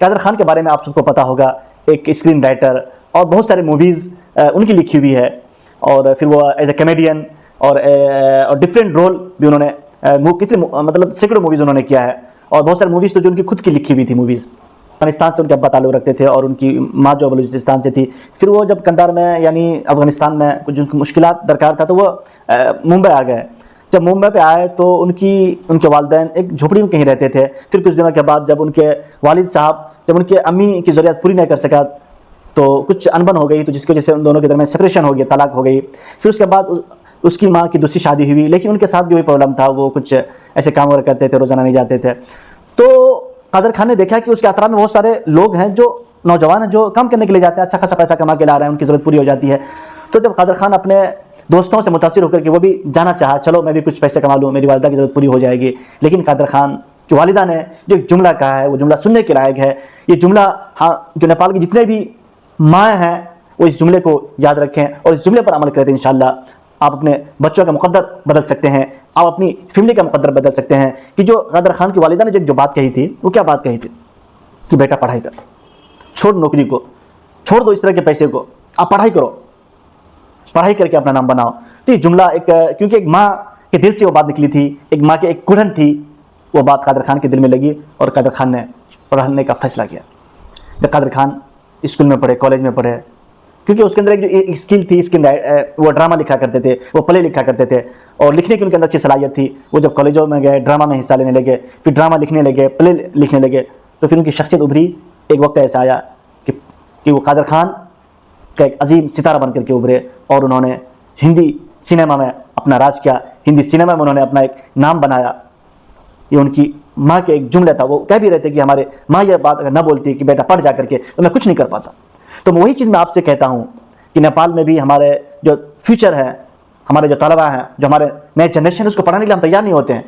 قادر خان کے بارے میں آپ سب کو پتہ ہوگا، ایک اسکرین رائٹر اور بہت سارے موویز ان کی لکھی ہوئی ہے، اور پھر وہ ایز اے کمیڈین اور ڈفرینٹ رول بھی انہوں نے کتنے مطلب سینکڑوں موویز انہوں نے کیا ہے، اور بہت سارے موویز تو جو ان کی خود کی لکھی ہوئی تھی موویز. افغانستان سے ان کے ابا تعلق رکھتے تھے اور ان کی ماں جو بلوچستان سے تھی. پھر وہ جب قندھار میں یعنی افغانستان میں کچھ ان کی مشکلات درکار تھا تو وہ ممبئی آ گئے. جب ممبئی پہ آئے تو ان کے والدین ایک جھوپڑی میں کہیں رہتے تھے. پھر کچھ دنوں کے بعد جب ان کے والد صاحب جب ان کے امی کی ضروریات پوری نہیں کر سکا تو کچھ انبن ہو گئی، تو جس کی وجہ سے ان دونوں کے درمیان سپریشن ہو گیا، طلاق ہو گئی. پھر اس کے بعد اس کی ماں کی دوسری شادی ہوئی، لیکن ان کے ساتھ بھی وہی پرابلم تھا، وہ کچھ ایسے کام وغیرہ کرتے تھے، روزانہ نہیں جاتے تھے. تو قادر خان نے دیکھا کہ اس کے اطراف میں بہت سارے لوگ ہیں جو نوجوان ہیں جو کام کرنے کے لیے جاتے ہیں، اچھا خاصا پیسہ کما کے لا رہے ہیں، ان کی ضرورت پوری ہو جاتی ہے. تو جب قادر خان اپنے دوستوں سے متاثر ہو کر کے وہ بھی جانا چاہا، چلو میں بھی کچھ پیسے کما لوں، میری والدہ کی ضرورت پوری ہو جائے گی. لیکن قادر خان کی والدہ نے جو ایک جملہ کہا ہے وہ جملہ سننے کے لائق ہے. یہ جملہ جو نیپال کے جتنے بھی مائیں ہیں وہ اس جملے کو یاد رکھیں اور اس جملے پر عمل کریں. انشاءاللہ آپ اپنے بچوں کا مقدر بدل سکتے ہیں، آپ اپنی فیملی کا مقدر بدل سکتے ہیں. کہ جو قادر خان کی والدہ نے جو بات کہی تھی وہ کیا بات کہی تھی کہ بیٹا پڑھائی کر، چھوڑ نوکری کو، چھوڑ دو اس طرح کے پیسے کو، آپ پڑھائی کرو، پڑھائی کر کے اپنا نام بناؤ. تو یہ جملہ کیونکہ ایک ماں کے دل سے وہ بات نکلی تھی، ایک ماں کے ایک کڑھن تھی، وہ بات قادر خان کے دل میں لگی اور قادر خان نے پڑھنے کا فیصلہ کیا. جب قادر خان اسکول میں پڑھے، کالج میں پڑھے، کیونکہ اس کے اندر ایک جو اسکل تھی، وہ ڈرامہ لکھا کرتے تھے، وہ پلے لکھا کرتے تھے اور لکھنے کی ان کے اندر اچھی صلاحیت تھی. وہ جب کالجوں میں گئے، ڈرامہ میں حصہ لینے لگے، پھر ڈرامہ لکھنے لگے، پلے لکھنے لگے، تو پھر ان کی شخصیت ابھری. ایک وقت ایسا آیا کہ وہ قادر خان کا ایک عظیم ستارہ بن کر کے ابھرے اور انہوں نے ہندی سینما میں اپنا راج کیا، ہندی سینما میں انہوں نے اپنا ایک نام بنایا. یہ ان کی ماں کے ایک جملہ تھا، وہ کہہ بھی رہے تھے کہ ہمارے ماں یہ بات اگر نہ بولتی کہ بیٹا پڑھ جا کر کے تو میں کچھ نہیں کر پاتا. تو وہی چیز میں آپ سے کہتا ہوں کہ نیپال میں بھی ہمارے جو فیوچر ہے، ہمارے جو طلبہ ہیں، جو ہمارے نئے جنریشن، اس کو پڑھانے کے لیے ہم تیار نہیں ہوتے ہیں.